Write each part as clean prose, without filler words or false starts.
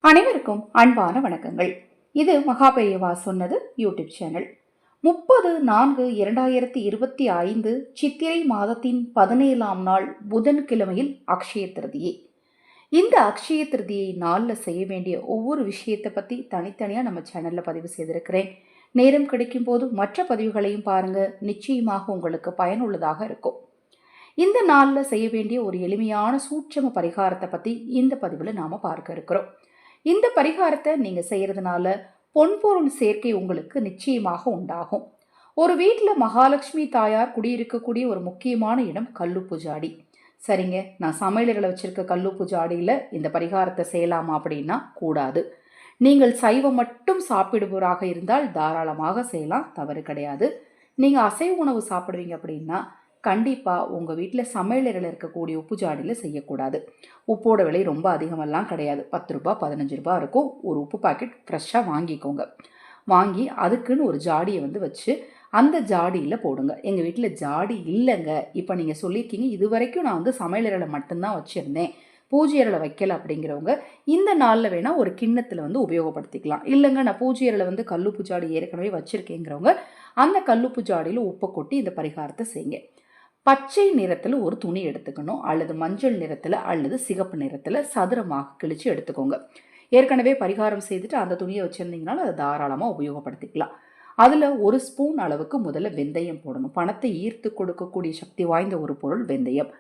அனைவருக்கும் அன்பான வணக்கங்கள். இது மகாபெரியவா சொன்னது யூடியூப் சேனல். 30/4/2025 சித்திரை மாதத்தின் 17ஆம் நாள் புதன்கிழமையில் அக்ஷய திருதியை. இந்த அக்ஷய திருதியை நாளில் செய்ய வேண்டிய ஒவ்வொரு விஷயத்தை பற்றி தனித்தனியாக நம்ம சேனலில் பதிவு செய்திருக்கிறேன். நேரம் கிடைக்கும் போது மற்ற பதிவுகளையும் பாருங்க, நிச்சயமாக உங்களுக்கு பயனுள்ளதாக இருக்கும். இந்த நாளில் செய்ய வேண்டிய ஒரு எளிமையான சூட்சம பரிகாரத்தை பற்றி இந்த பதிவில் நாம் பார்க்க இருக்கிறோம். இந்த பரிகாரத்தை நீங்கள் செய்கிறதுனால பொன்பொருள் சேர்க்கை உங்களுக்கு நிச்சயமாக உண்டாகும். ஒரு வீட்டில் மகாலட்சுமி தாயார் குடியிருக்கக்கூடிய ஒரு முக்கியமான இடம் கல்லுப்பு ஜாடி. சரிங்க, நான் சமையல்களை வச்சிருக்க கல்லுப்பு ஜாடியில் இந்த பரிகாரத்தை செய்யலாமா அப்படின்னா கூடாது. நீங்கள் சைவம் மட்டும் சாப்பிடுபவராக இருந்தால் தாராளமாக செய்யலாம், தவறு கிடையாது. நீங்கள் அசைவ உணவு சாப்பிடுவீங்க அப்படின்னா கண்டிப்பாக உங்கள் வீட்டில் சமையலறையில் இருக்கக்கூடிய உப்பு ஜாடியில் செய்யக்கூடாது. உப்போட விலை ரொம்ப அதிகமெல்லாம் கிடையாது, 10 ரூபா 15 ரூபா இருக்கும். ஒரு உப்பு பாக்கெட் ஃப்ரெஷ்ஷாக வாங்கிக்கோங்க. வாங்கி அதுக்குன்னு ஒரு ஜாடியை வச்சு அந்த ஜாடியில் போடுங்க. எங்கள் வீட்டில் ஜாடி இல்லைங்க, இப்போ நீங்கள் சொல்லியிருக்கீங்க இது வரைக்கும் நான் சமையலறையில் மட்டும்தான் வச்சுருந்தேன், பூஜை அறையில் வைக்கல அப்படிங்கிறவங்க இந்த நாளில் வேணால் ஒரு கிண்ணத்தில் உபயோகப்படுத்திக்கலாம். இல்லைங்க நான் பூஜை அறையில் கல்லுப்பு ஜாடி ஏற்கனவே வச்சுருக்கேங்கிறவங்க அந்த கல்லுப்பு ஜாடியில் உப்பை கொட்டி இந்த பரிகாரத்தை செய்யுங்க. பச்சை நிறத்தில் ஒரு துணி எடுத்துக்கணும், அல்லது மஞ்சள் நிறத்தில் அல்லது சிகப்பு நிறத்தில் சதுரமாக கிழிச்சு எடுத்துக்கோங்க. ஏற்கனவே பரிகாரம் செய்துட்டு அந்த துணியை வச்சுருந்தீங்கனாலும் அதை தாராளமாக உபயோகப்படுத்திக்கலாம். அதில் 1 ஸ்பூன் அளவுக்கு முதல்ல வெந்தயம் போடணும். பணத்தை ஈர்த்து கொடுக்கக்கூடிய சக்தி வாய்ந்த ஒரு பொருள் வெந்தயம்.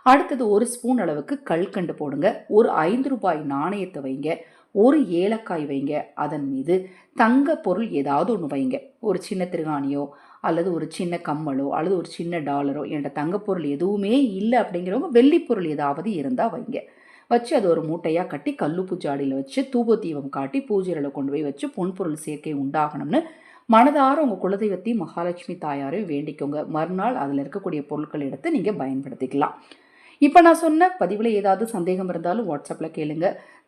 அடுத்தது 1 ஸ்பூன் அளவுக்கு கல்கண்டு போடுங்க. ஒரு 5 ரூபாய் நாணயத்தை வைங்க. ஒரு ஏலக்காய் வைங்க. அதன் மீது தங்க பொருள் ஏதாவது ஒன்று வைங்க. ஒரு சின்ன திருகாணியோ அல்லது ஒரு சின்ன கம்மலோ அல்லது ஒரு சின்ன டாலரோ. என்கிட்ட தங்கப்பொருள் எதுவுமே இல்லை அப்படிங்கிறவங்க வெள்ளிப்பொருள் ஏதாவது இருந்தால் வைங்க. வச்சு அது ஒரு மூட்டையாக கட்டி கல்லுப்பு ஜாடியில் வச்சு தூப தீபம் காட்டி பூஜையில் கொண்டு போய் வச்சு பொன்பொருள் சேர்க்கை உண்டாகணும்னு மனதார உங்கள் குலதெய்வத்தையும் மகாலட்சுமி தாயாரையும் வேண்டிக்கோங்க. மறுநாள் அதில் இருக்கக்கூடிய பொருட்கள் எடுத்து நீங்கள் பயன்படுத்திக்கலாம். இப்போ நான் சொன்ன பதிவில் ஏதாவது சந்தேகம் இருந்தாலும் வாட்ஸ்அப்பில் கேளுங்க.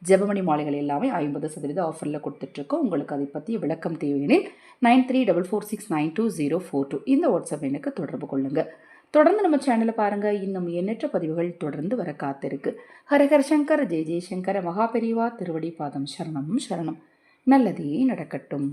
ஜெபமணி மாலைகள் எல்லாமே 50% ஆஃபரில் கொடுத்துட்ருக்கோம். உங்களுக்கு அதை பற்றிய விளக்கம் தேவையெனில் 9344692042 இந்த வாட்ஸ்அப் எண்ணுக்கு தொடர்பு கொள்ளுங்கள். தொடர்ந்து நம்ம சேனலை பாருங்கள், இன்னும் எண்ணற்ற பதிவுகள் தொடர்ந்து வர காத்திருக்கு. ஹரஹர சங்கர, ஜெய ஜெயசங்கர, மகாபெரிவா திருவடி பாதம் சரணம் சரணம். நல்லதே நடக்கட்டும்.